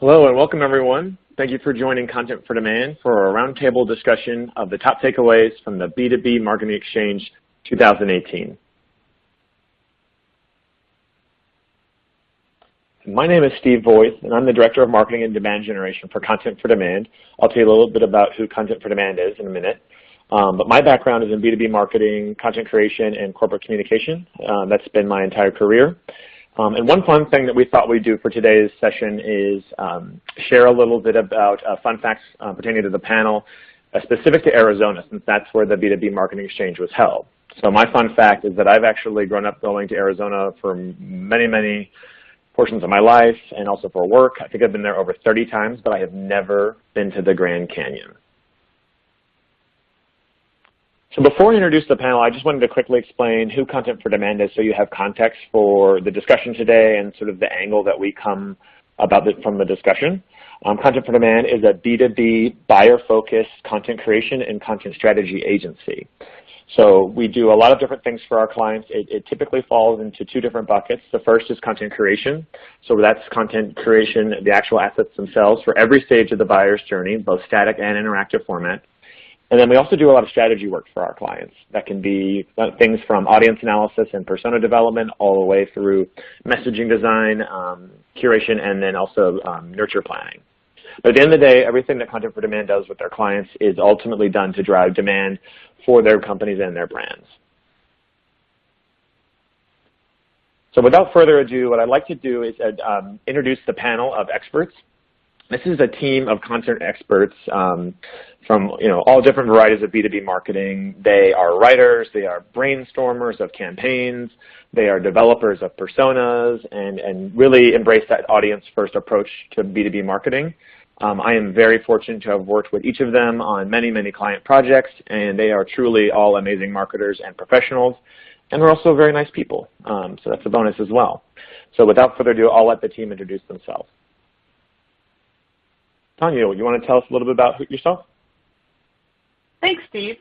Hello and welcome everyone. Thank you for joining Content for Demand for a roundtable discussion of the top takeaways from the B2B Marketing Exchange 2018. My name is Steve Voigt, and I'm the Director of Marketing and Demand Generation for Content for Demand. I'll tell you a little bit about who Content for Demand is in a minute. But my background is in B2B marketing, content creation, and corporate communication. That's been my entire career. And one fun thing that we thought we'd do for today's session is share a little bit about fun facts pertaining to the panel specific to Arizona, since that's where the B2B Marketing Exchange was held. So my fun fact is that I've actually grown up going to Arizona for many portions of my life and also for work. I think I've been there over 30 times, but I have never been to the Grand Canyon. So before I introduce the panel, I just wanted to quickly explain who Content for Demand is so you have context for the discussion today and sort of the angle that we come about from the discussion. Content for Demand is a B2B buyer-focused content creation and content strategy agency. So we do a lot of different things for our clients. It typically falls into two different buckets. The first is content creation. So that's content creation, the actual assets themselves for every stage of the buyer's journey, both static and interactive format. And then we also do a lot of strategy work for our clients. That can be things from audience analysis and persona development all the way through messaging design, curation, and then also nurture planning. But at the end of the day, everything that Content for Demand does with their clients is ultimately done to drive demand for their companies and their brands. So without further ado, what I'd like to do is introduce the panel of experts. This is a team of content experts from all different varieties of B2B marketing. They are writers, they are brainstormers of campaigns, they are developers of personas, and really embrace that audience-first approach to B2B marketing. I am very fortunate to have worked with each of them on many client projects, and they are truly all amazing marketers and professionals, and they're also very nice people, so that's a bonus as well. So without further ado, I'll let the team introduce themselves. Tanya, you want to tell us a little bit about yourself? Thanks, Steve.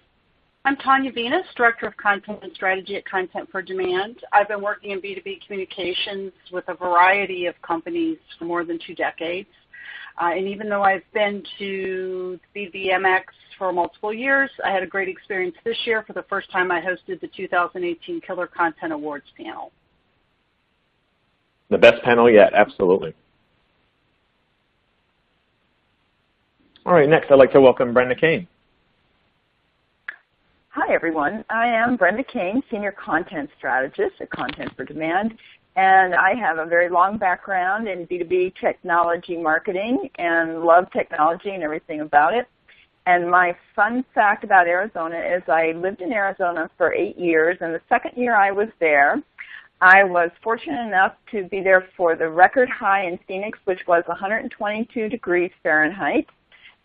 I'm Tanya Venus, Director of Content and Strategy at Content for Demand. I've been working in B2B communications with a variety of companies for more than 2 decades. And even though I've been to B2BMX for multiple years, I had a great experience this year. For the first time, I hosted the 2018 Killer Content Awards panel. The best panel yet, absolutely. All right, next I'd like to welcome Brenda Kane. Hi everyone, I am Brenda Kane, Senior Content Strategist at Content for Demand, and I have a very long background in B2B technology marketing and love technology and everything about it. And my fun fact about Arizona is I lived in Arizona for 8 years, and the second year I was there, I was fortunate enough to be there for the record high in Phoenix, which was 122 degrees Fahrenheit.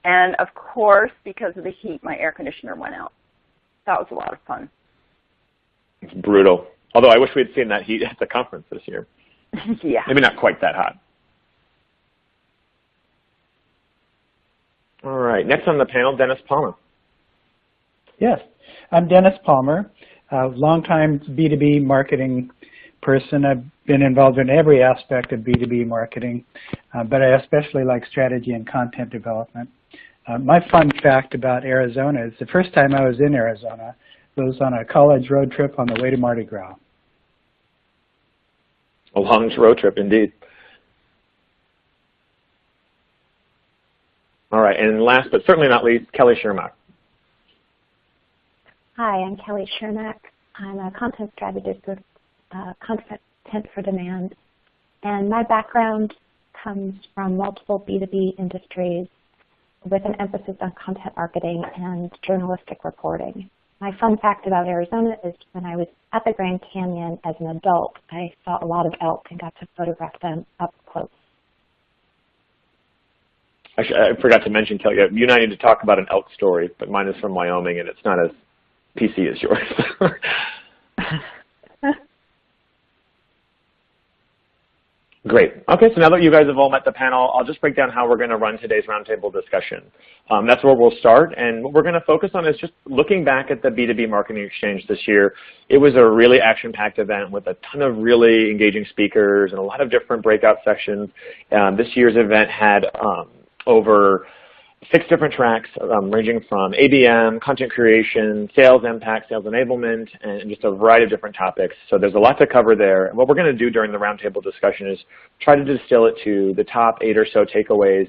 And of course, because of the heat, my air conditioner went out. That was a lot of fun. It's brutal. Although I wish we had seen that heat at the conference this year. Yeah. Maybe not quite that hot. All right. Next on the panel, Dennis Palmer. Yes. I'm Dennis Palmer, a longtime B2B marketing person. I've been involved in every aspect of B2B marketing, but I especially like strategy and content development. My fun fact about Arizona is the first time I was in Arizona was on a college road trip on the way to Mardi Gras. A long road trip indeed. All right, and last but certainly not least, Kelly Shermack. Hi, I'm Kelly Shermack. I'm a content strategist with Content for Demand, and my background comes from multiple B2B industries with an emphasis on content marketing and journalistic reporting. My fun fact about Arizona is when I was at the Grand Canyon as an adult, I saw a lot of elk and got to photograph them up close. Actually, I forgot to mention, Kelly, you and I need to talk about an elk story, but mine is from Wyoming, and it's not as PC as yours. Great. Okay. Okay, so now that you guys have all met the panel, I'll just break down how we're going to run today's roundtable discussion. That's where we'll start, and what we're going to focus on is just looking back at the B2B Marketing Exchange this year. It was a really action-packed event with a ton of really engaging speakers and a lot of different breakout sections. This year's event had over 6 different tracks ranging from ABM, content creation, sales impact, sales enablement, and just a variety of different topics. So there's a lot to cover there. And what we're going to do during the roundtable discussion is try to distill it to the top 8 or so takeaways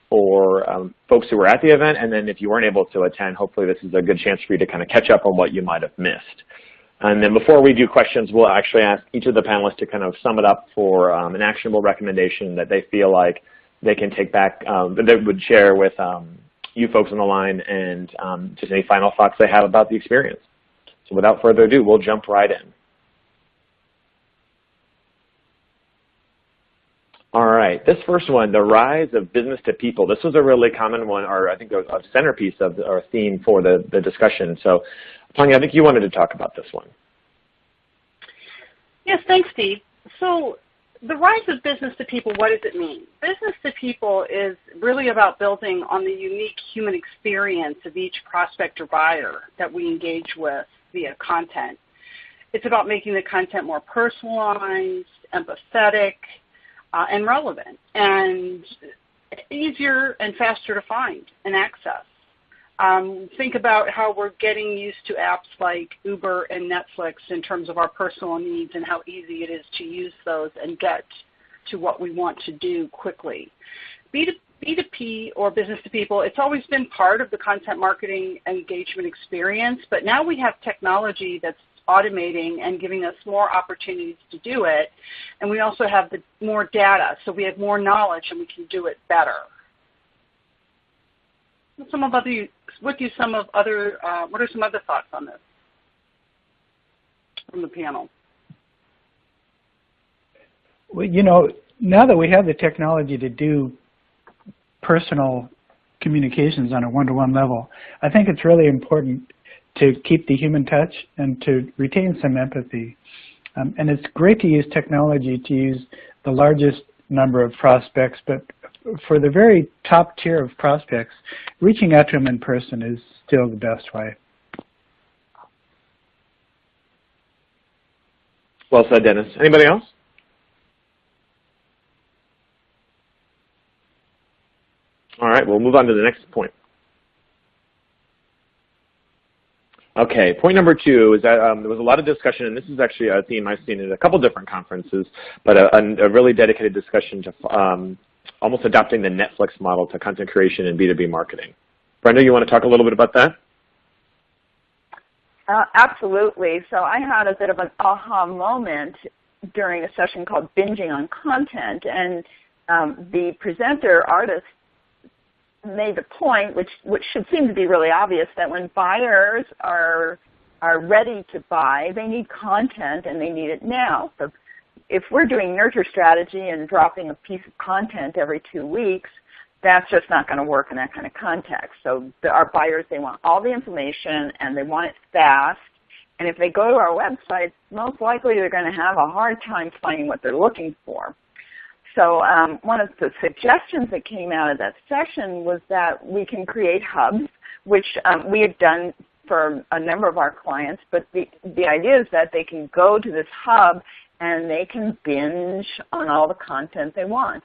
for folks who were at the event. And then if you weren't able to attend, hopefully this is a good chance for you to kind of catch up on what you might have missed. And then before we do questions, we'll actually ask each of the panelists to kind of sum it up for an actionable recommendation that they feel like they can take back, that they would share with you folks on the line, and just any final thoughts they have about the experience. So without further ado, we'll jump right in. All right, this first one, the rise of business to people. This was a really common one, or I think a centerpiece of our theme for the discussion. So, Tanya, I think you wanted to talk about this one. Yes, thanks, Steve. So, the rise of business to people, what does it mean? Business to people is really about building on the unique human experience of each prospect or buyer that we engage with via content. It's about making the content more personalized, empathetic, and relevant, and easier and faster to find and access. Think about how we're getting used to apps like Uber and Netflix in terms of our personal needs and how easy it is to use those and get to what we want to do quickly. B2P or business to people, it's always been part of the content marketing engagement experience, but now we have technology that's automating and giving us more opportunities to do it, and we also have more data, so we have more knowledge and we can do it better. What are some other thoughts on this from the panel? Well, you know, now that we have the technology to do personal communications on a one-to-one level, I think it's really important to keep the human touch and to retain some empathy. And it's great to use technology to use the largest number of prospects, but for the very top tier of prospects, reaching out to them in person is still the best way. Well said, Dennis. Anybody else? All right, we'll move on to the next point. Okay, point number 2 is that there was a lot of discussion, and this is actually a theme I've seen at a couple different conferences, but a really dedicated discussion to almost adopting the Netflix model to content creation and B2B marketing. Brenda, you want to talk a little bit about that? Absolutely. So I had a bit of an aha moment during a session called Binging on Content, and the presenter artist made the point, which should seem to be really obvious, that when buyers are ready to buy, they need content and they need it now. So if we're doing nurture strategy and dropping a piece of content every 2 weeks, that's just not going to work in that kind of context. So our buyers, they want all the information and they want it fast. And if they go to our website, most likely they're going to have a hard time finding what they're looking for. So one of the suggestions that came out of that session was that we can create hubs, which we had done for a number of our clients, but the idea is that they can go to this hub and they can binge on all the content they want.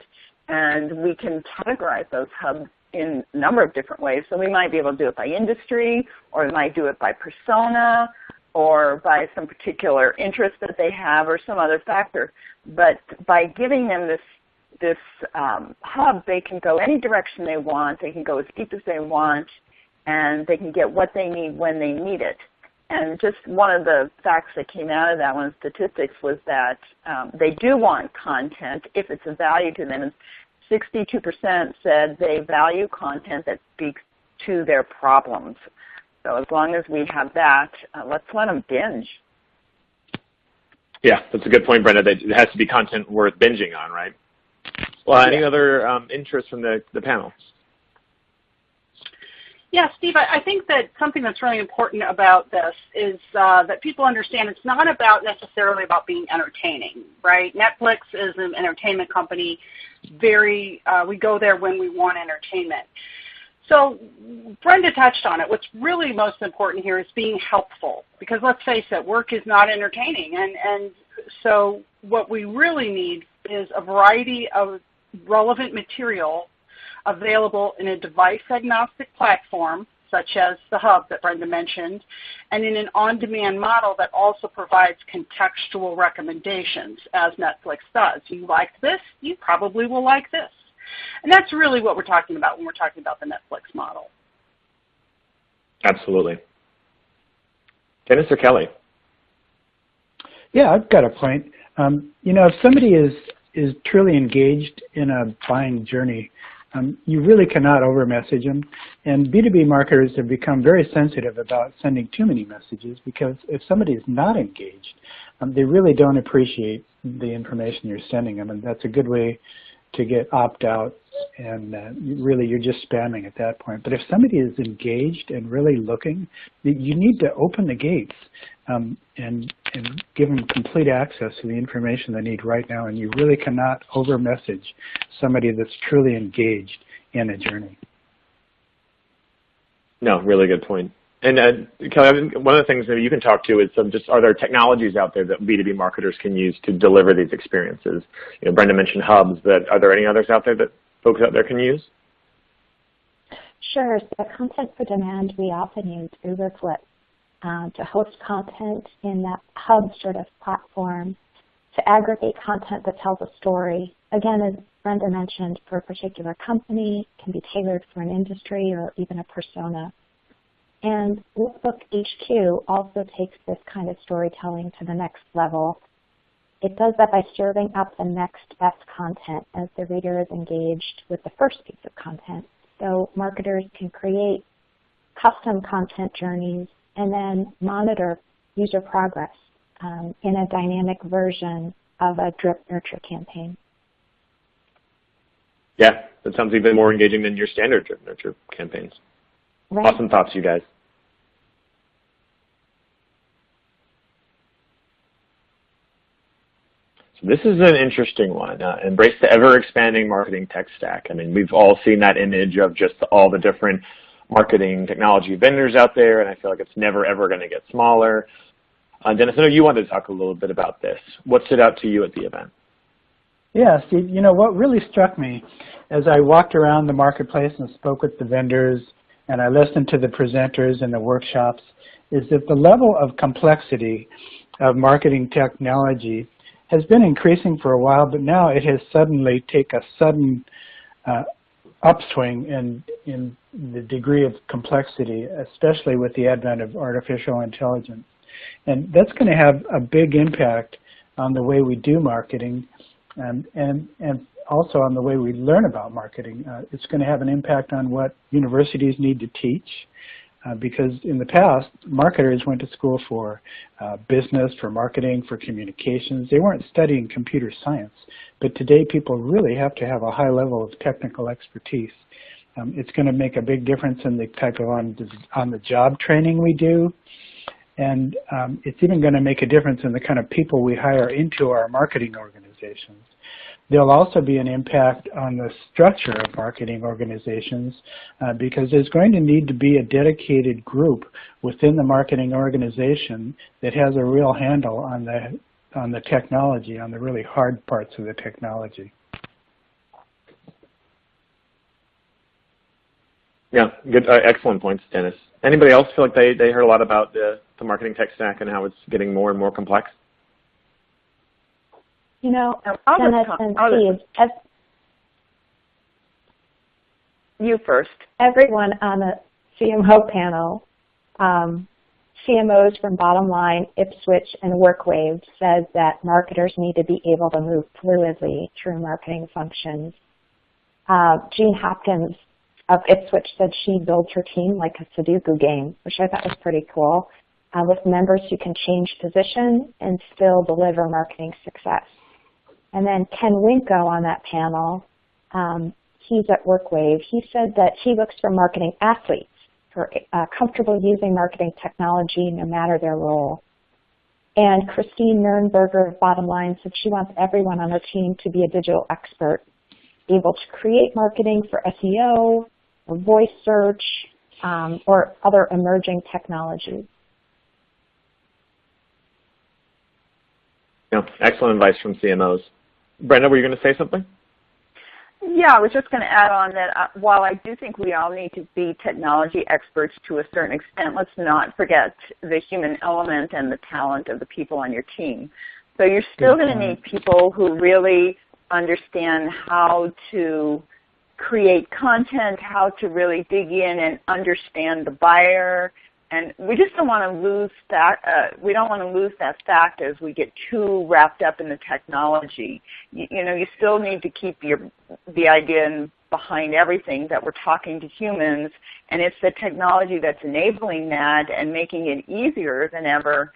And we can categorize those hubs in a number of different ways. So we might be able to do it by industry, or we might do it by persona, or by some particular interest that they have, or some other factor. But by giving them this hub, they can go any direction they want, they can go as deep as they want, and they can get what they need when they need it. And just one of the facts that came out of that one, statistics, was that they do want content if it's of value to them. And 62% said they value content that speaks to their problems. So as long as we have that, let's let them binge. Yeah, that's a good point, Brenda. That it has to be content worth binging on, right? Well, any other interest from the panel? Yeah, Steve, I think that something that's really important about this is that people understand it's not about necessarily about being entertaining, right? Netflix is an entertainment company. We go there when we want entertainment. So Brenda touched on it. What's really most important here is being helpful, because let's face it, work is not entertaining. And so what we really need is a variety of relevant material available in a device-agnostic platform, such as the hub that Brenda mentioned, and in an on-demand model that also provides contextual recommendations, as Netflix does. You liked this, you probably will like this. And that's really what we're talking about when we're talking about the Netflix model. Absolutely. Dennis or Kelly? Yeah, I've got a point. If somebody is truly engaged in a buying journey, you really cannot over-message them. And B2B marketers have become very sensitive about sending too many messages, because if somebody is not engaged, they really don't appreciate the information you're sending them, and that's a good way to get opt-out, and really you're just spamming at that point. But if somebody is engaged and really looking, you need to open the gates and give them complete access to the information they need right now, and you really cannot over-message somebody that's truly engaged in a journey. No, really good point. And Kelly, one of the things that you can talk to is are there technologies out there that B2B marketers can use to deliver these experiences? Brenda mentioned hubs, but are there any others out there that folks out there can use? Sure. So Content4Demand, we often use Uberflip to host content in that hub sort of platform, to aggregate content that tells a story. Again, as Brenda mentioned, for a particular company, can be tailored for an industry or even a persona. And Lookbook HQ also takes this kind of storytelling to the next level. It does that by serving up the next best content as the reader is engaged with the first piece of content. So marketers can create custom content journeys and then monitor user progress in a dynamic version of a drip nurture campaign. Yeah, that sounds even more engaging than your standard drip nurture campaigns. Right. Awesome thoughts, you guys. So this is an interesting one. Embrace the ever-expanding marketing tech stack. I mean, we've all seen that image of just all the different marketing technology vendors out there, and I feel like it's never, ever going to get smaller. Dennis, I know you wanted to talk a little bit about this. What stood out to you at the event? Yeah, Steve, what really struck me as I walked around the marketplace and spoke with the vendors and I listened to the presenters and the workshops is that the level of complexity of marketing technology has been increasing for a while, but now it has suddenly taken a sudden upswing in the degree of complexity, especially with the advent of artificial intelligence. And that's going to have a big impact on the way we do marketing and also on the way we learn about marketing. It's going to have an impact on what universities need to teach, because in the past, marketers went to school for business, for marketing, for communications. They weren't studying computer science. But today, people really have to have a high level of technical expertise. It's going to make a big difference in the type of on-the-job training we do. And it's even going to make a difference in the kind of people we hire into our marketing organizations. There'll also be an impact on the structure of marketing organizations because there's going to need to be a dedicated group within the marketing organization that has a real handle on the technology, on the really hard parts of the technology. Yeah, good, excellent points, Dennis. Anybody else feel like they heard a lot about the marketing tech stack and how it's getting more and more complex? Dennis and Steve, you first. Everyone on the CMO panel, CMOs from Bottom Line, Ipswich, and WorkWave said that marketers need to be able to move fluidly through marketing functions. Jean Hopkins of Ipswich said she builds her team like a Sudoku game, which I thought was pretty cool, with members who can change position and still deliver marketing success. And then Ken Winko on that panel, he's at WorkWave. He said that he looks for marketing athletes for comfortable using marketing technology no matter their role. And Christine Nurnberger of Bottom Line said she wants everyone on her team to be a digital expert, able to create marketing for SEO, or voice search, or other emerging technologies. Yeah, excellent advice from CMOs. Brenda, were you going to say something? Yeah, I was just going to add on that while I do think we all need to be technology experts to a certain extent, let's not forget the human element and the talent of the people on your team. So you're still going to need people who really understand how to create content, how to really dig in and understand the buyer. And we just don't want to lose that. We don't want to lose that fact as we get too wrapped up in the technology. You know, you still need to keep the idea behind everything that we're talking to humans, and it's the technology that's enabling that and making it easier than ever.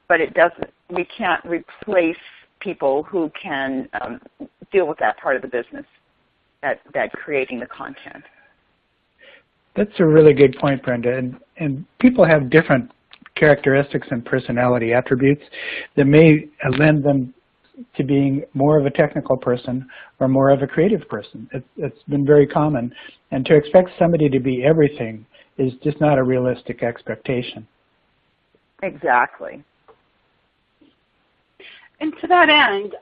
But it doesn't. We can't replace people who can deal with that part of the business, that creating the content. That's a really good point, Brenda. And people have different characteristics and personality attributes that may lend them to being more of a technical person or more of a creative person. It's been very common. And to expect somebody to be everything is just not a realistic expectation. Exactly. And to that end,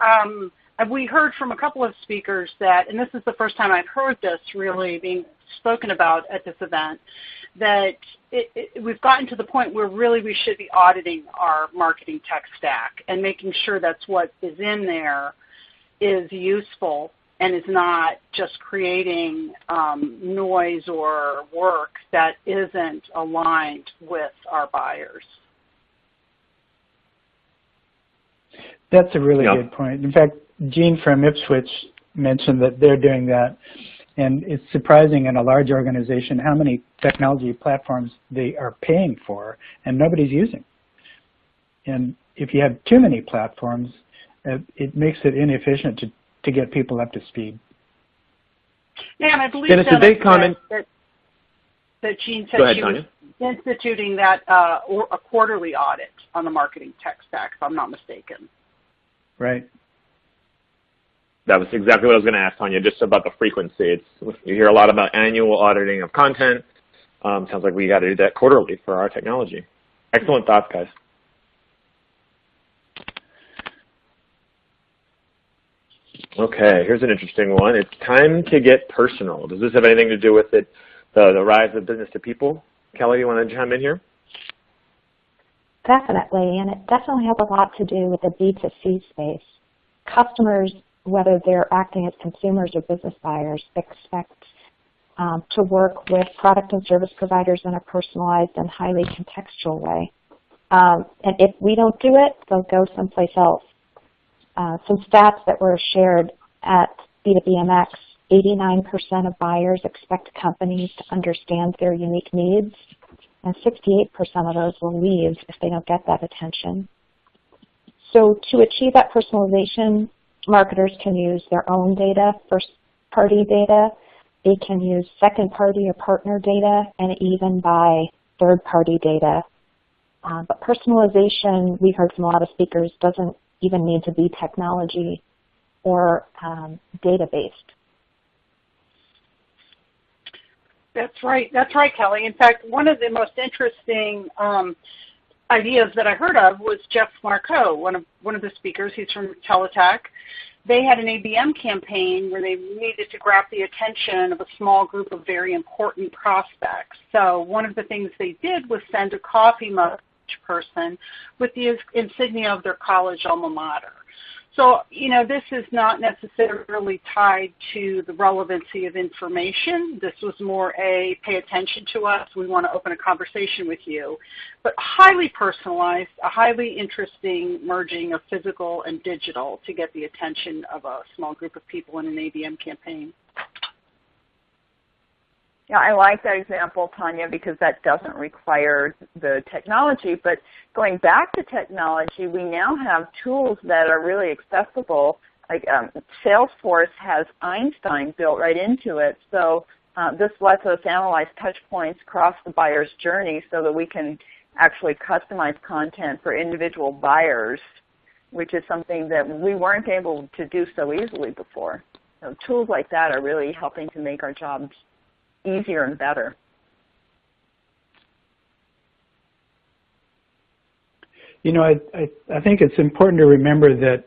we heard from a couple of speakers that, and this is the first time I've heard this really being spoken about at this event, that we've gotten to the point where really we should be auditing our marketing tech stack and making sure that's what is in there is useful and is not just creating noise or work that isn't aligned with our buyers. That's a really good point. In fact, Gene from Ipswich mentioned that they're doing that. And it's surprising in a large organization how many technology platforms they are paying for and nobody's using. And if you have too many platforms, it makes it inefficient to get people up to speed. Yeah, and I believe Dennis, did they comment? That Gene said she was instituting that a quarterly audit on the marketing tech stack, if I'm not mistaken. Right. That was exactly what I was going to ask, Tanya, just about the frequency. You hear a lot about annual auditing of content. Sounds like we got to do that quarterly for our technology. Excellent thoughts, guys. Okay, here's an interesting one. It's time to get personal. Does this have anything to do with it, the rise of business to people? Kelly, you want to chime in here? Definitely, and it definitely has a lot to do with the B2C space. Customers, whether they're acting as consumers or business buyers, expect to work with product and service providers in a personalized and highly contextual way. And if we don't do it, they'll go someplace else. Some stats that were shared at B2BMX, 89% of buyers expect companies to understand their unique needs, and 68% of those will leave if they don't get that attention. So to achieve that personalization, marketers can use their own data, first-party data. They can use second-party or partner data, and even buy third-party data. But personalization, we heard from a lot of speakers, doesn't even need to be technology or data-based. That's right, Kelly. In fact, one of the most interesting ideas that I heard of was Jeff Marco, one of the speakers. He's from Teletech. They had an ABM campaign where they needed to grab the attention of a small group of very important prospects. So one of the things they did was send a coffee mug to each person with the insignia of their college alma mater. So, you know, this is not necessarily tied to the relevancy of information. This was more a pay attention to us. We want to open a conversation with you. But highly personalized, a highly interesting merging of physical and digital to get the attention of a small group of people in an ABM campaign. Yeah, I like that example, Tanya, because that doesn't require the technology. But going back to technology, we now have tools that are really accessible. Like Salesforce has Einstein built right into it. So This lets us analyze touch points across the buyer's journey so that we can actually customize content for individual buyers, which is something that we weren't able to do so easily before. So tools like that are really helping to make our jobs easier and better. You know, I think it's important to remember that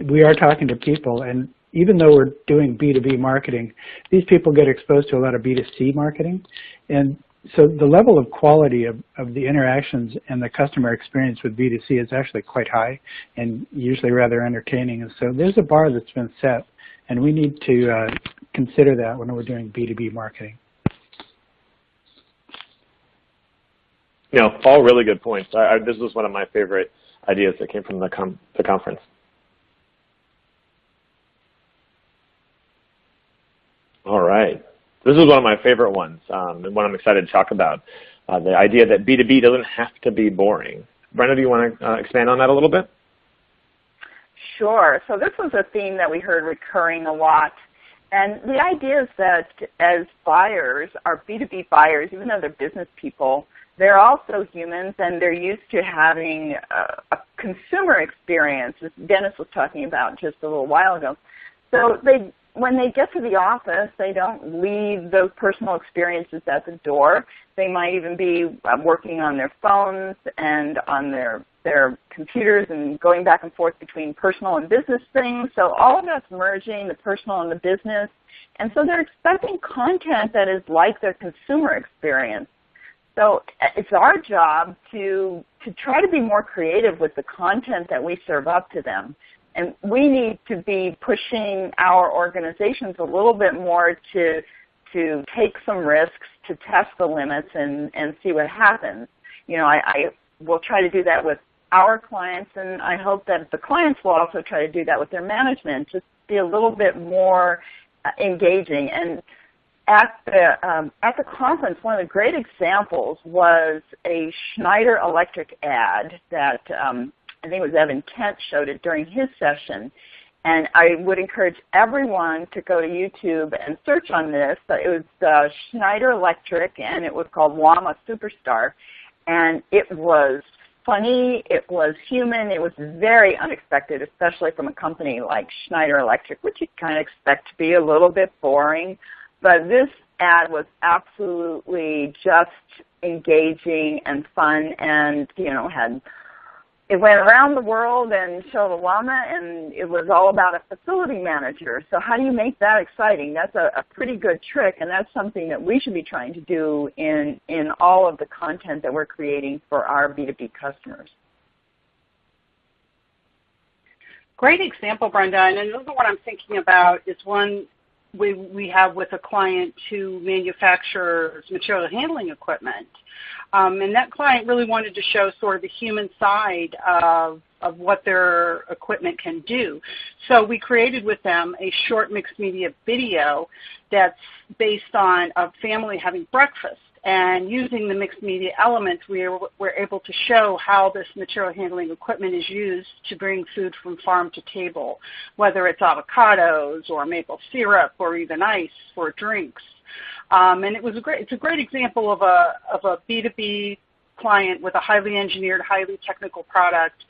we are talking to people, and even though we're doing B2B marketing, these people get exposed to a lot of B2C marketing. And so the level of quality of the interactions and the customer experience with B2C is actually quite high and usually rather entertaining. And so there's a bar that's been set, and we need to consider that when we're doing B2B marketing. You know, all really good points. This was one of my favorite ideas that came from the conference. All right. This is one of my favorite ones, and one I'm excited to talk about, the idea that B2B doesn't have to be boring. Brenda, do you want to expand on that a little bit? Sure. So this was a theme that we heard recurring a lot. And the idea is that as buyers, our B2B buyers, even though they're business people, they're also humans, and they're used to having a consumer experience, as Dennis was talking about just a little while ago. So when they get to the office, they don't leave those personal experiences at the door. They might even be working on their phones and on their computers and going back and forth between personal and business things. So all of that's merging, the personal and the business. And so they're expecting content that is like their consumer experience. So it's our job to try to be more creative with the content that we serve up to them. And we need to be pushing our organizations a little bit more to take some risks, to test the limits and see what happens. You know, I will try to do that with our clients, and I hope that the clients will also try to do that with their management, just be a little bit more engaging. And at the conference, one of the great examples was a Schneider Electric ad that I think it was Evan Kent showed it during his session. And I would encourage everyone to go to YouTube and search on this. It was Schneider Electric, and it was called Llama Superstar. And it was funny, it was human, it was very unexpected, especially from a company like Schneider Electric, which you kind of expect to be a little bit boring. But this ad was absolutely just engaging and fun, and, you know, it went around the world and showed a llama, and it was all about a facility manager. So how do you make that exciting? That's a pretty good trick, and that's something that we should be trying to do in all of the content that we're creating for our B2B customers. Great example, Brenda. And another one I'm thinking about is one we have with a client who manufactures material handling equipment. And that client really wanted to show sort of the human side of what their equipment can do. So we created with them a short mixed media video that's based on a family having breakfast. And using the mixed media elements, we're able to show how this material handling equipment is used to bring food from farm to table, whether it's avocados or maple syrup or even ice for drinks. And it's a great example of a B2B client with a highly engineered, highly technical product,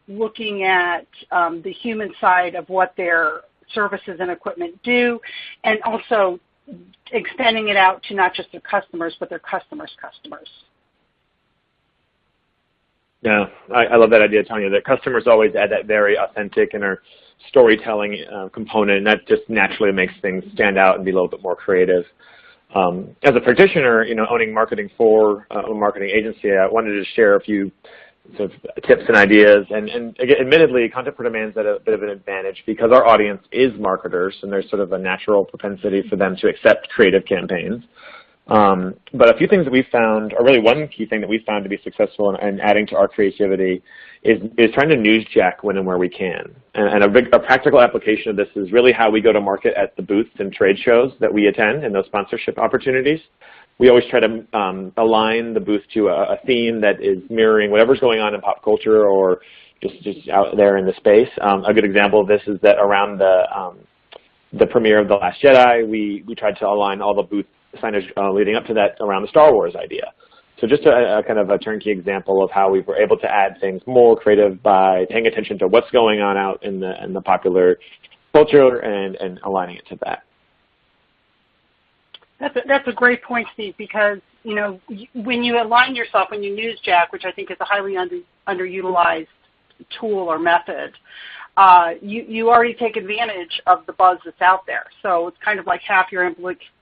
looking at the human side of what their services and equipment do, and also extending it out to not just their customers, but their customers' customers. Yeah, I love that idea, Tanya, that customers always add that very authentic and our storytelling component, and that just naturally makes things stand out and be a little bit more creative. As a practitioner, you know, owning marketing for a marketing agency, I wanted to share a few sort of tips and ideas. And again, admittedly, Content4Demand is at a bit of an advantage because our audience is marketers, and there's sort of a natural propensity for them to accept creative campaigns. But a few things that we found, or really one key thing that we found to be successful in adding to our creativity is trying to newsjack when and where we can. And a practical application of this is really how we go to market at the booths and trade shows that we attend and those sponsorship opportunities. We always try to align the booth to a theme that is mirroring whatever's going on in pop culture or just out there in the space. A good example of this is that around the premiere of The Last Jedi, we tried to align all the booth signage leading up to that around the Star Wars idea. So just a kind of a turnkey example of how we were able to add things more creative by paying attention to what's going on out in the popular culture and aligning it to that. That's a great point, Steve, because when you align yourself, when you newsjack, which I think is a highly underutilized tool or method, you already take advantage of the buzz that's out there. So it's kind of like half your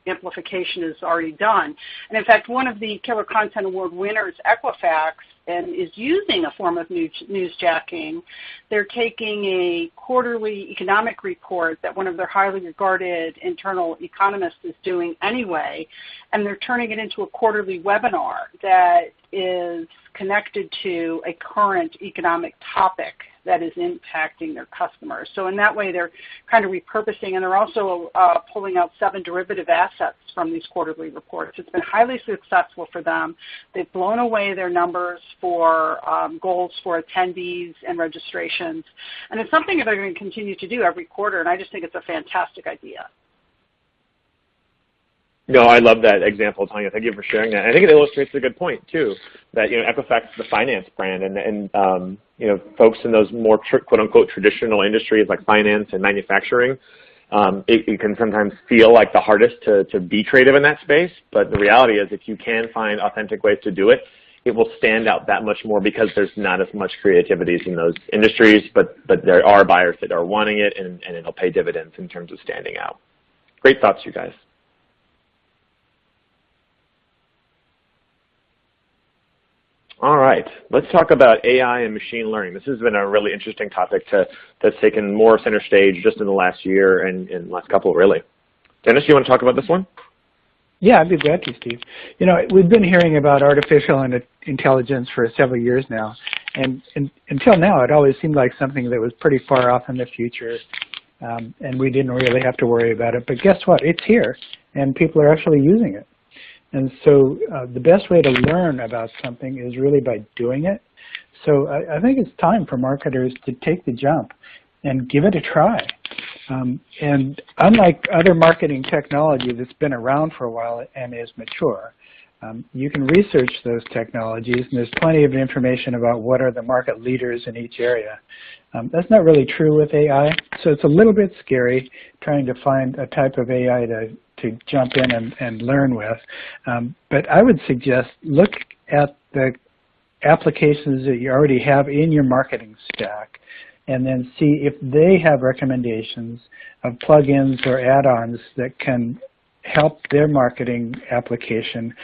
amplification is already done. And in fact, one of the Killer Content Award winners, Equifax, and is using a form of newsjacking. They're taking a quarterly economic report that one of their highly regarded internal economists is doing anyway, and they're turning it into a quarterly webinar that is connected to a current economic topic that is impacting their customers. So in that way, they're kind of repurposing, and they're also pulling out 7 derivative assets from these quarterly reports. It's been highly successful for them. They've blown away their numbers for goals for attendees and registrations, and it's something that they're going to continue to do every quarter, and I just think it's a fantastic idea. No, I love that example, Tanya. Thank you for sharing that. I think it illustrates a good point too, that Equifax is the finance brand, and folks in those more quote unquote traditional industries like finance and manufacturing, it can sometimes feel like the hardest to be creative in that space. But the reality is, if you can find authentic ways to do it, it will stand out that much more because there's not as much creativity in those industries. But there are buyers that are wanting it, and it'll pay dividends in terms of standing out. Great thoughts, you guys. All right, let's talk about AI and machine learning. This has been a really interesting topic that's taken more center stage just in the last year and in the last couple, really. Dennis, you want to talk about this one? Yeah, I'd be glad to, Steve. We've been hearing about artificial intelligence for several years now, and until now, it always seemed like something that was pretty far off in the future, and we didn't really have to worry about it. But guess what? It's here, and people are actually using it. And so the best way to learn about something is really by doing it. So I think it's time for marketers to take the jump and give it a try. And unlike other marketing technology that's been around for a while and is mature, you can research those technologies, and there's plenty of information about what are the market leaders in each area. That's not really true with AI, so it's a little bit scary trying to find a type of AI to jump in and learn with. But I would suggest look at the applications that you already have in your marketing stack and then see if they have recommendations of plugins or add-ons that can help their marketing application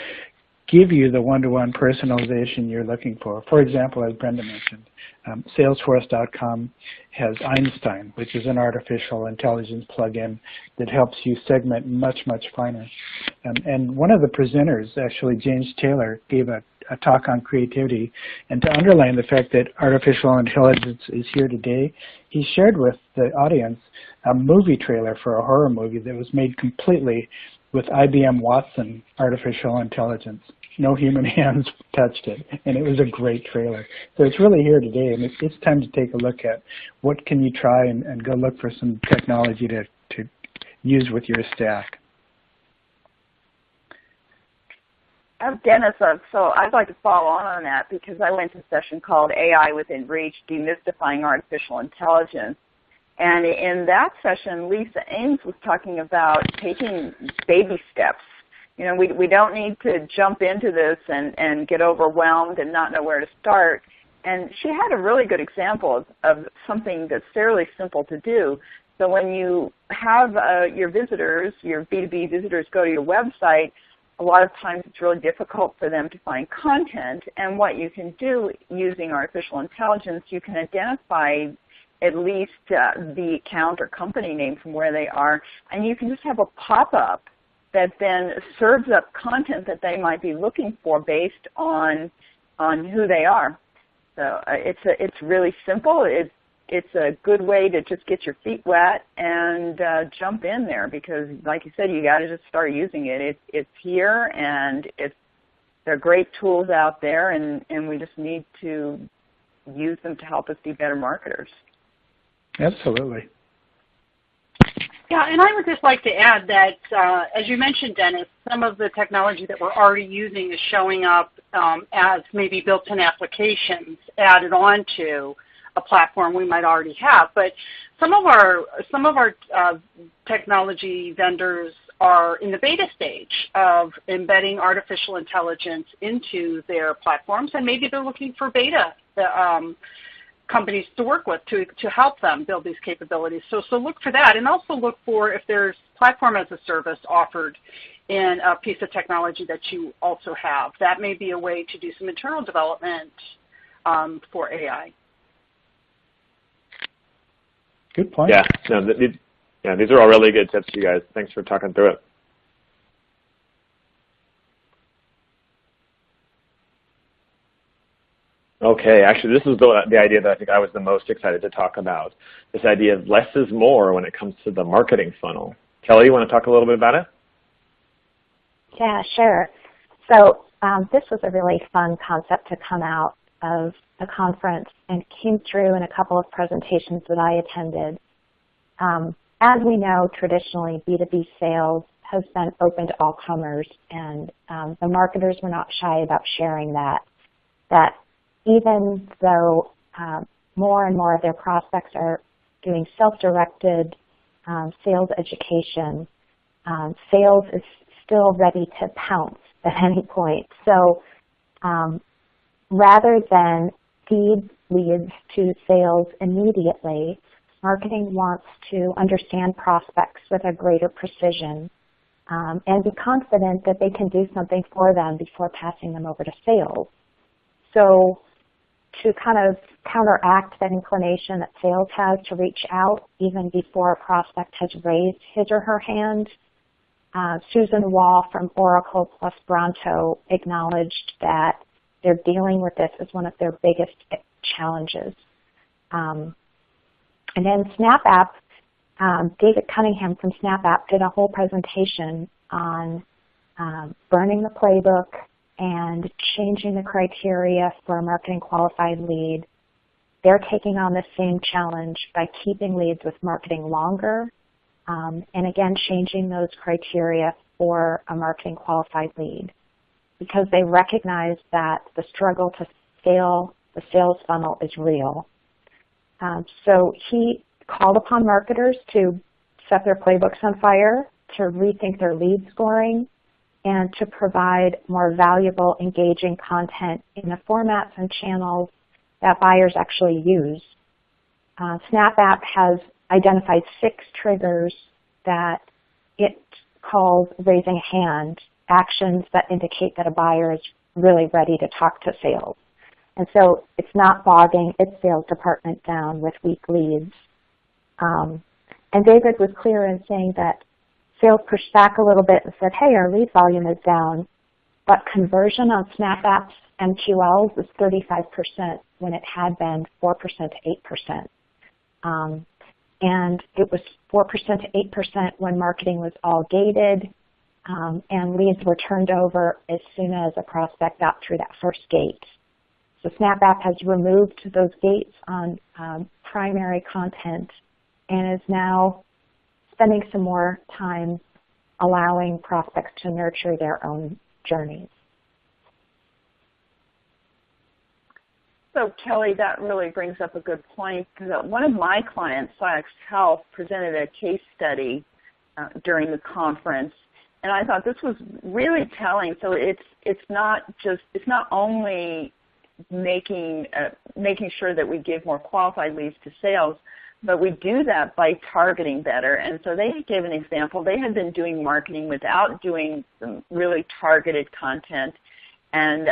give you the one-to-one personalization you're looking for. For example, as Brenda mentioned, Salesforce.com has Einstein, which is an artificial intelligence plugin that helps you segment much, much finer. And one of the presenters, actually James Taylor, gave a talk on creativity, and to underline the fact that artificial intelligence is here today, he shared with the audience a movie trailer for a horror movie that was made completely with IBM Watson artificial intelligence. No human hands touched it, and it was a great trailer. So it's really here today, and it's time to take a look at what can you try and go look for some technology to use with your stack. Dennis, so I'd like to follow on that because I went to a session called AI Within Reach, Demystifying Artificial Intelligence. And in that session, Lisa Ames was talking about taking baby steps. We don't need to jump into this and get overwhelmed and not know where to start. And she had a really good example of something that's fairly simple to do. So when you have your visitors, your B2B visitors go to your website, a lot of times it's really difficult for them to find content. And what you can do using artificial intelligence, you can identify at least the account or company name from where they are, and you can just have a pop-up that then serves up content that they might be looking for based on who they are. So it's really simple. It's a good way to just get your feet wet and jump in there because, like you said, you got to just start using it. It's here, and there are great tools out there, and we just need to use them to help us be better marketers. Absolutely. Yeah, and I would just like to add that, as you mentioned, Dennis, some of the technology that we're already using is showing up as maybe built-in applications added on to a platform we might already have. But some of our technology vendors are in the beta stage of embedding artificial intelligence into their platforms, and maybe they're looking for beta companies to work with to help them build these capabilities. So look for that, and also look for if there's platform as a service offered in a piece of technology that you also have. That may be a way to do some internal development for AI. Good point. Yeah, no, these are all really good tips, you guys. Thanks for talking through it. Okay, actually this is the idea that I think I was the most excited to talk about, this idea of less is more when it comes to the marketing funnel. Kelly, you want to talk a little bit about it? Yeah, sure. So this was a really fun concept to come out of the conference and came through in a couple of presentations that I attended. As we know, traditionally B2B sales has been open to all comers, and the marketers were not shy about sharing that even though more and more of their prospects are doing self-directed sales education, sales is still ready to pounce at any point. So rather than feed leads to sales immediately, marketing wants to understand prospects with a greater precision and be confident that they can do something for them before passing them over to sales. So to kind of counteract that inclination that sales has to reach out even before a prospect has raised his or her hand, Susan Wall from Oracle plus Bronto acknowledged that they're dealing with this as one of their biggest challenges. And then SnapApp, David Cunningham from SnapApp did a whole presentation on burning the playbook and changing the criteria for a marketing qualified lead. They're taking on the same challenge by keeping leads with marketing longer, and again, changing those criteria for a marketing qualified lead, because they recognize that the struggle to scale the sales funnel is real. So he called upon marketers to set their playbooks on fire, to rethink their lead scoring, and to provide more valuable, engaging content in the formats and channels that buyers actually use. SnapApp has identified 6 triggers that it calls raising a hand, actions that indicate that a buyer is really ready to talk to sales. And so it's not bogging its sales department down with weak leads. And David was clear in saying that sales pushed back a little bit and said, hey, our lead volume is down, but conversion on SnapApp's MQLs is 35% when it had been 4% to 8%. And it was 4% to 8% when marketing was all gated, and leads were turned over as soon as a prospect got through that first gate. So SnapApp has removed those gates on primary content and is now spending some more time allowing prospects to nurture their own journeys. So Kelly, that really brings up a good point, because one of my clients, Sciax Health, presented a case study during the conference, and I thought this was really telling. So it's not only making sure that we give more qualified leads to sales, but we do that by targeting better. And so they gave an example. They had been doing marketing without doing some really targeted content, and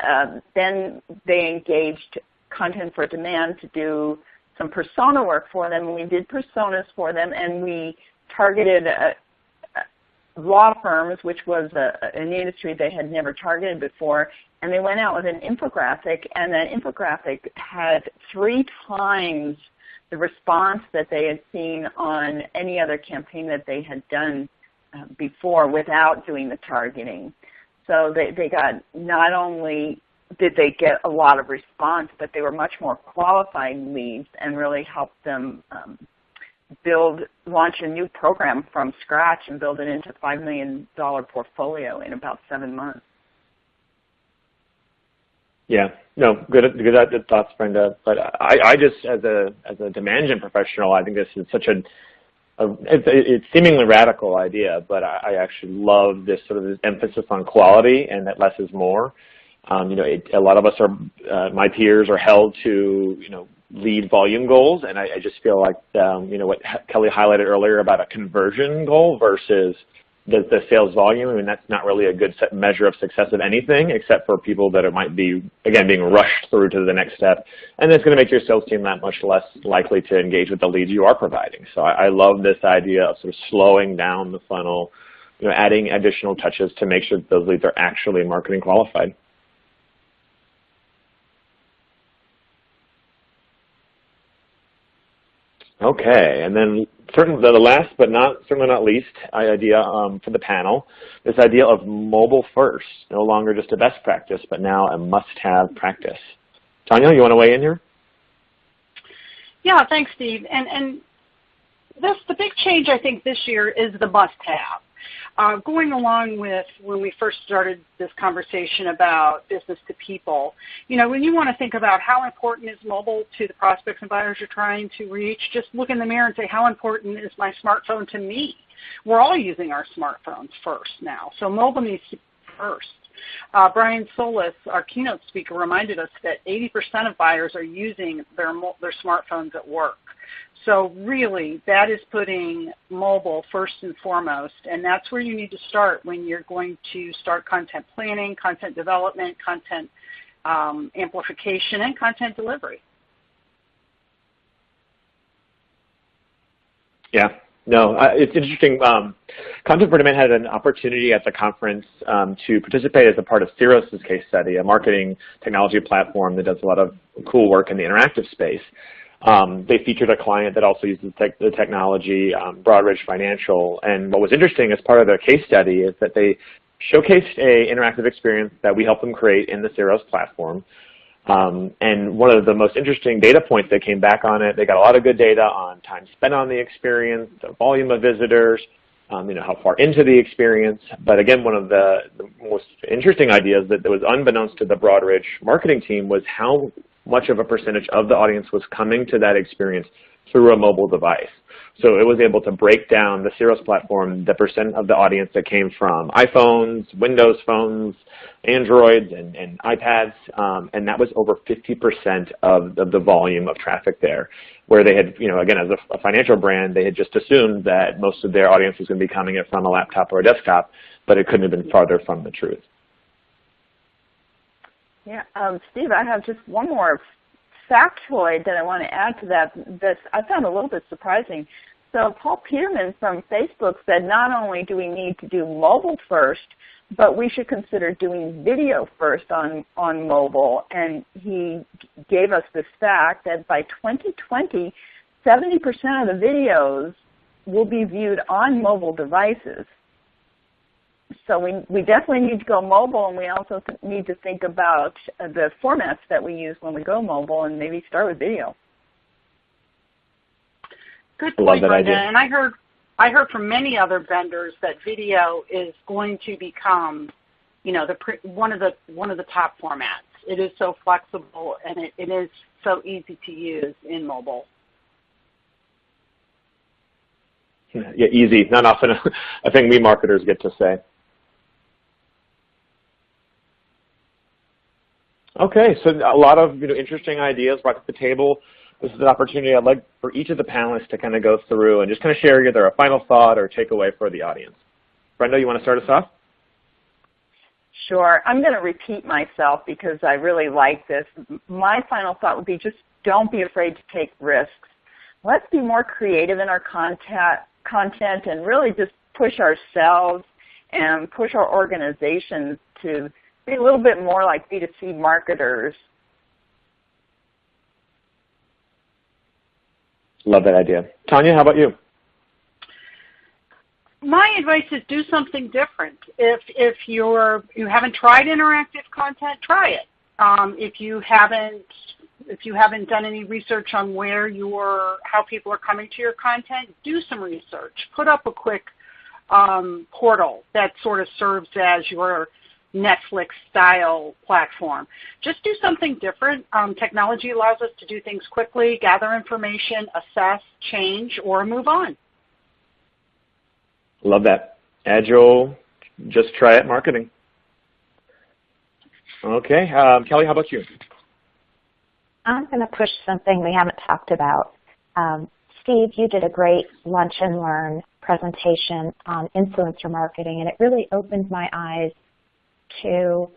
then they engaged Content4Demand to do some persona work for them, and we did personas for them, and we targeted law firms, which was an industry they had never targeted before, and they went out with an infographic, and that infographic had 3 times the response that they had seen on any other campaign that they had done before without doing the targeting. So they got, not only did they get a lot of response, but they were much more qualified leads and really helped them launch a new program from scratch and build it into a $5 million portfolio in about 7 months. Yeah, no, good thoughts, Brenda. But I just, as a demand gen professional, I think this is such it's seemingly radical idea, but I actually love this sort of this emphasis on quality and that less is more. A lot of us my peers are held to, lead volume goals, and I just feel like, what Kelly highlighted earlier about a conversion goal versus the sales volume. I mean, that's not really a good measure of success of anything, except for people that it might be, again, being rushed through to the next step. And it's going to make your sales team that much less likely to engage with the leads you are providing. So I love this idea of sort of slowing down the funnel, adding additional touches to make sure that those leads are actually marketing qualified. Okay, and then certainly the last but certainly not least idea for the panel, this idea of mobile first, no longer just a best practice, but now a must-have practice. Tanya, you want to weigh in here? Yeah, thanks, Steve. And the big change I think this year is the must-have. Going along with when we first started this conversation about business to people, when you want to think about how important is mobile to the prospects and buyers you're trying to reach, just look in the mirror and say, how important is my smartphone to me? We're all using our smartphones first now, so mobile needs to be first. Brian Solis, our keynote speaker, reminded us that 80% of buyers are using their smartphones at work. So really, that is putting mobile first and foremost, and that's where you need to start when you're going to start content planning, content development, content amplification, and content delivery. Yeah. No, it's interesting. Content4Demand had an opportunity at the conference to participate as a part of Cirrus' case study, a marketing technology platform that does a lot of cool work in the interactive space. They featured a client that also uses the technology, Broadridge Financial. And what was interesting as part of their case study is that they showcased an interactive experience that we helped them create in the Cirrus platform. And one of the most interesting data points that came back on it, they got a lot of good data on time spent on the experience, the volume of visitors, how far into the experience. But again, one of the most interesting ideas that was unbeknownst to the Broadridge marketing team was how much of a percentage of the audience was coming to that experience through a mobile device. So it was able to break down the Cirrus platform, the percent of the audience that came from iPhones, Windows phones, Androids, and iPads, and that was over 50% of the volume of traffic there, where they had, again, as a financial brand, they had just assumed that most of their audience was going to be coming from a laptop or a desktop, but it couldn't have been farther from the truth. Yeah, Steve, I have just one more factoid that I want to add to that I found a little bit surprising. So Paul Peterman from Facebook said not only do we need to do mobile first, but we should consider doing video first on mobile. And he gave us this fact that by 2020, 70% of the videos will be viewed on mobile devices. So we definitely need to go mobile, and we also need to think about the formats that we use when we go mobile and maybe start with video. Good point, Brenda. And I heard from many other vendors that video is going to become, one of the top formats. It is so flexible, and it is so easy to use in mobile. Yeah, easy. Not often a thing we marketers get to say. Okay, so a lot of interesting ideas brought to the table. This is an opportunity I'd like for each of the panelists to kind of go through and just kind of share either a final thought or takeaway for the audience. Brenda, you want to start us off? Sure. I'm going to repeat myself because I really like this. My final thought would be just don't be afraid to take risks. Let's be more creative in our content and really just push ourselves and push our organizations to be a little bit more like B2C marketers. Love that idea. Tanya, how about you? My advice is do something different. If you haven't tried interactive content, try it. If you haven't If you haven't done any research on how people are coming to your content, do some research. Put up a quick portal that sort of serves as your Netflix-style platform. Just do something different. Technology allows us to do things quickly, gather information, assess, change, or move on. Love that. Agile, just try it marketing. Okay, Kelly, how about you? I'm going to push something we haven't talked about. Steve, you did a great Lunch and Learn presentation on influencer marketing, and it really opened my eyes to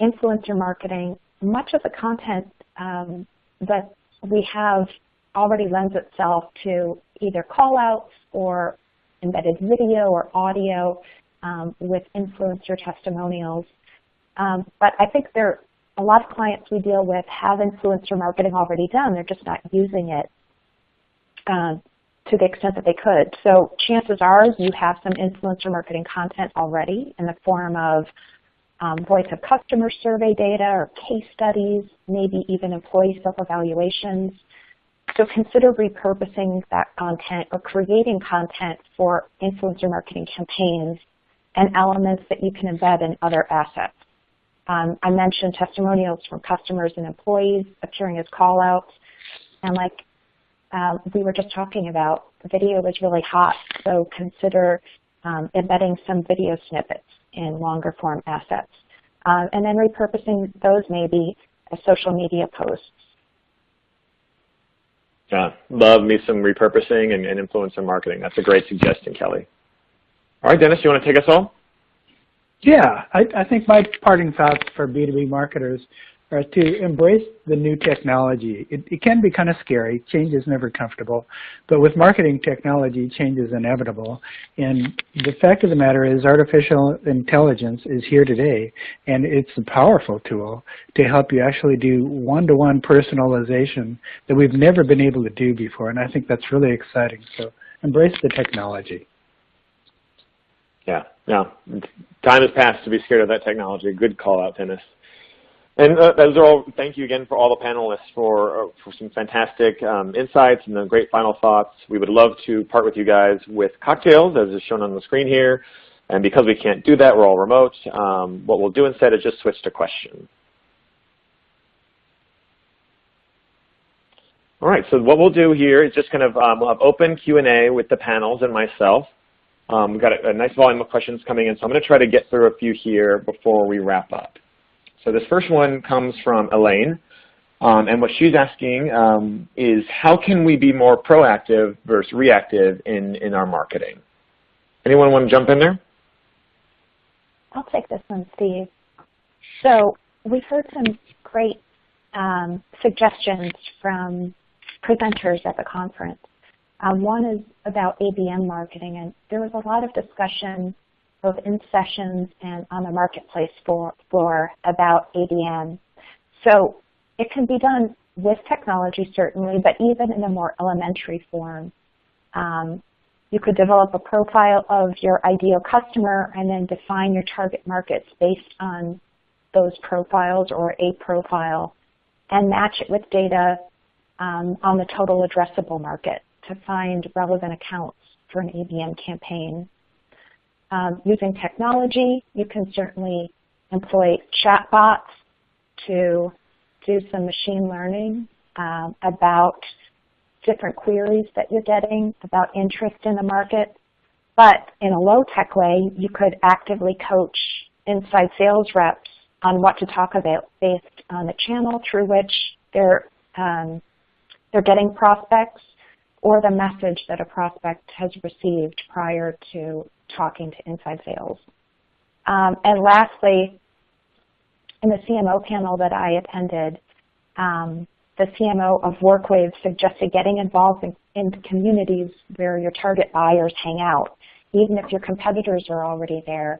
influencer marketing. Much of the content that we have already lends itself to either call-outs or embedded video or audio with influencer testimonials. But I think a lot of clients we deal with have influencer marketing already done. They're just not using it to the extent that they could. So chances are you have some influencer marketing content already in the form of voice of customer survey data or case studies, maybe even employee self-evaluations. So consider repurposing that content or creating content for influencer marketing campaigns and elements that you can embed in other assets. I mentioned testimonials from customers and employees appearing as call-outs, and like we were just talking about, the video is really hot, so consider embedding some video snippets in longer form assets, and then repurposing those maybe as social media posts. Yeah, love me some repurposing and influencer marketing. That's a great suggestion, Kelly. All right, Dennis, you want to take us home? Yeah, I think my parting thoughts for B2B marketers are to embrace the new technology. It can be kind of scary. Change is never comfortable. But with marketing technology, change is inevitable. And the fact of the matter is artificial intelligence is here today, and it's a powerful tool to help you actually do one-to-one personalization that we've never been able to do before. And I think that's really exciting. So embrace the technology. Yeah, time has passed to be scared of that technology. Good call out, Dennis. And those are all. Thank you again for all the panelists for some fantastic insights and the great final thoughts. We would love to part with you guys with cocktails, as is shown on the screen here. And because we can't do that, we're all remote. What we'll do instead is just switch to questions. All right. So what we'll do here is just kind of we'll have open Q&A with the panels and myself. We've got a nice volume of questions coming in, so I'm going to try to get through a few here before we wrap up. So this first one comes from Elaine, and what she's asking is how can we be more proactive versus reactive in our marketing? Anyone want to jump in there? I'll take this one, Steve. So we've heard some great suggestions from presenters at the conference. One is about ABM marketing, and there was a lot of discussion both in sessions and on the marketplace floor about ABM. So it can be done with technology, certainly, but even in a more elementary form. You could develop a profile of your ideal customer and then define your target markets based on those profiles or a profile and match it with data on the total addressable market to find relevant accounts for an ABM campaign. Using technology, you can certainly employ chatbots to do some machine learning about different queries that you're getting, about interest in the market. But in a low-tech way, you could actively coach inside sales reps on what to talk about based on the channel through which they're getting prospects or the message that a prospect has received prior to talking to inside sales. And lastly, in the CMO panel that I attended, the CMO of WorkWave suggested getting involved in communities where your target buyers hang out. Even if your competitors are already there,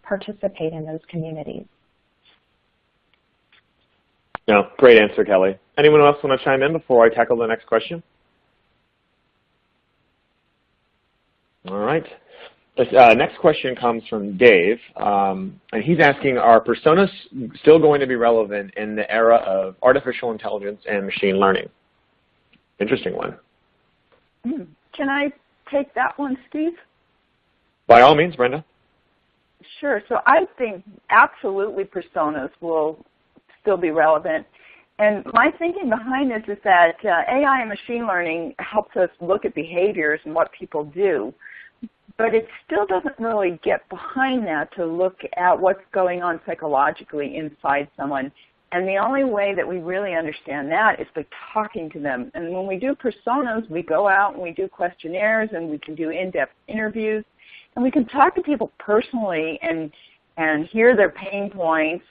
participate in those communities. No, great answer, Kelly. Anyone else want to chime in before I tackle the next question? All right. This next question comes from Dave, and he's asking, are personas still going to be relevant in the era of artificial intelligence and machine learning? Interesting one. Can I take that one, Steve? By all means, Brenda. Sure. So I think absolutely personas will still be relevant. And my thinking behind this is that AI and machine learning helps us look at behaviors and what people do. But it still doesn't really get behind that to look at what's going on psychologically inside someone. And the only way that we really understand that is by talking to them. And when we do personas, we go out and we do questionnaires and we can do in-depth interviews. And we can talk to people personally and hear their pain points,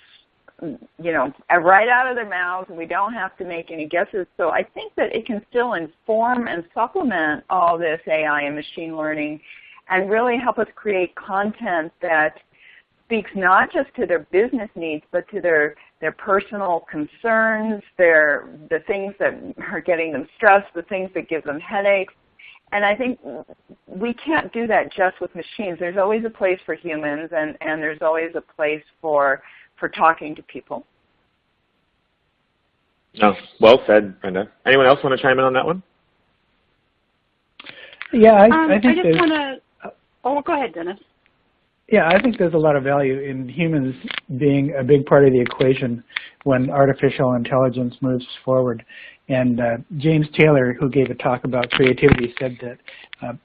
you know, right out of their mouths, and we don't have to make any guesses. So I think that it can still inform and supplement all this AI and machine learning and really help us create content that speaks not just to their business needs, but to their personal concerns, the things that are getting them stressed, the things that give them headaches. And I think we can't do that just with machines. There's always a place for humans, and there's always a place for talking to people. No, well said, Brenda. Anyone else want to chime in on that one? Yeah, I think I just want to. Oh, go ahead, Dennis. Yeah, I think there's a lot of value in humans being a big part of the equation when artificial intelligence moves forward. And James Taylor, who gave a talk about creativity, said that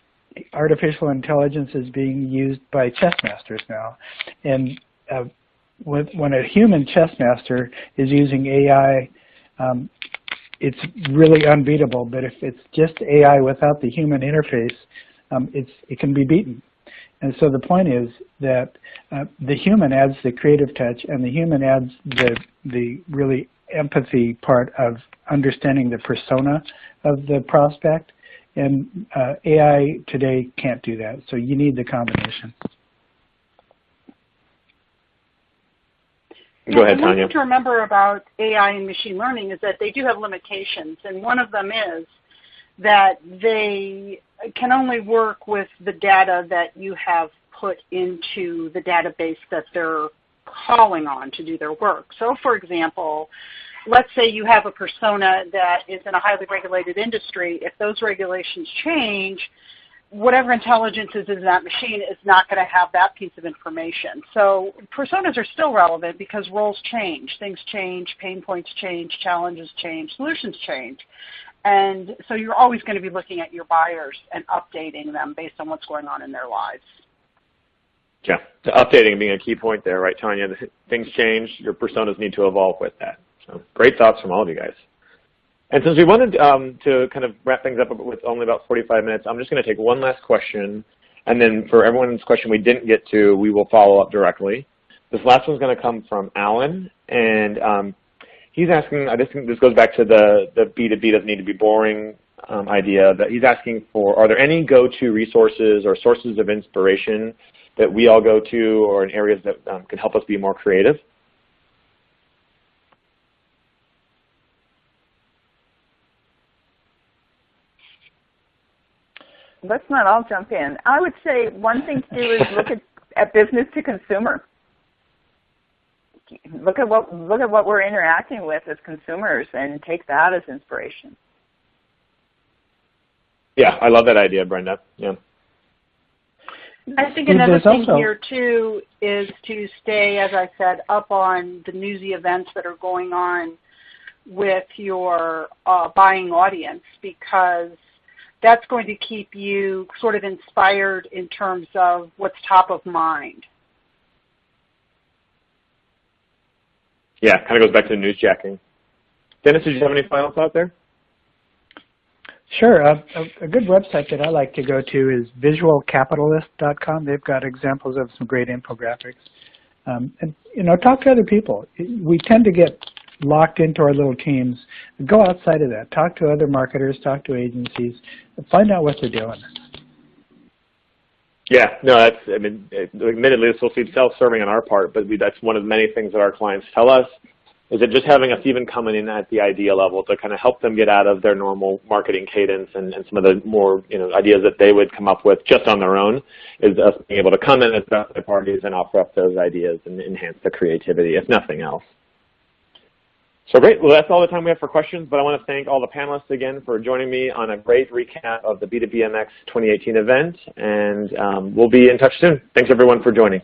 artificial intelligence is being used by chess masters now. And when a human chess master is using AI, it's really unbeatable. But if it's just AI without the human interface, it can be beaten. And so the point is that the human adds the creative touch, and the human adds the really empathy part of understanding the persona of the prospect. And AI today can't do that. So you need the combination. Go ahead, Tanya. One thing to remember about AI and machine learning is that they do have limitations, and one of them is that they can only work with the data that you have put into the database that they're calling on to do their work. So, for example, let's say you have a persona that is in a highly regulated industry. If those regulations change, whatever intelligence is in that machine is not going to have that piece of information. So personas are still relevant because roles change, things change, pain points change, challenges change, solutions change. And so you're always going to be looking at your buyers and updating them based on what's going on in their lives. Yeah, the updating being a key point there, right, Tanya? Things change, your personas need to evolve with that. So great thoughts from all of you guys. And since we wanted to kind of wrap things up with only about 45 minutes, I'm just going to take one last question, and then for everyone's question we didn't get to, we will follow up directly. This last one's going to come from Alan, and he's asking, this goes back to the B2B doesn't need to be boring idea, that he's asking for, are there any go-to resources or sources of inspiration that we all go to or in areas that can help us be more creative? Let's not all jump in. I would say one thing to do is look at business to consumer. Look at what we're interacting with as consumers and take that as inspiration. Yeah, I love that idea, Brenda. Yeah. I think another thing here too is to stay, as I said, up on the newsy events that are going on with your buying audience, because that's going to keep you sort of inspired in terms of what's top of mind. Yeah, kind of goes back to the newsjacking. Dennis, did you have any final thoughts there? Sure. A good website that I like to go to is visualcapitalist.com. They've got examples of some great infographics. And, you know, talk to other people. We tend to get locked into our little teams. Go outside of that. Talk to other marketers, talk to agencies, and find out what they're doing. Yeah, no, that's, I mean, admittedly, this will be self-serving on our part, but that's one of the many things that our clients tell us. Is it just having us even coming in at the idea level to kind of help them get out of their normal marketing cadence and some of the more ideas that they would come up with just on their own, is us being able to come in as birthday parties and offer up those ideas and enhance the creativity, if nothing else. So great. Well, that's all the time we have for questions, but I want to thank all the panelists again for joining me on a great recap of the B2BMX 2018 event, and we'll be in touch soon. Thanks, everyone, for joining.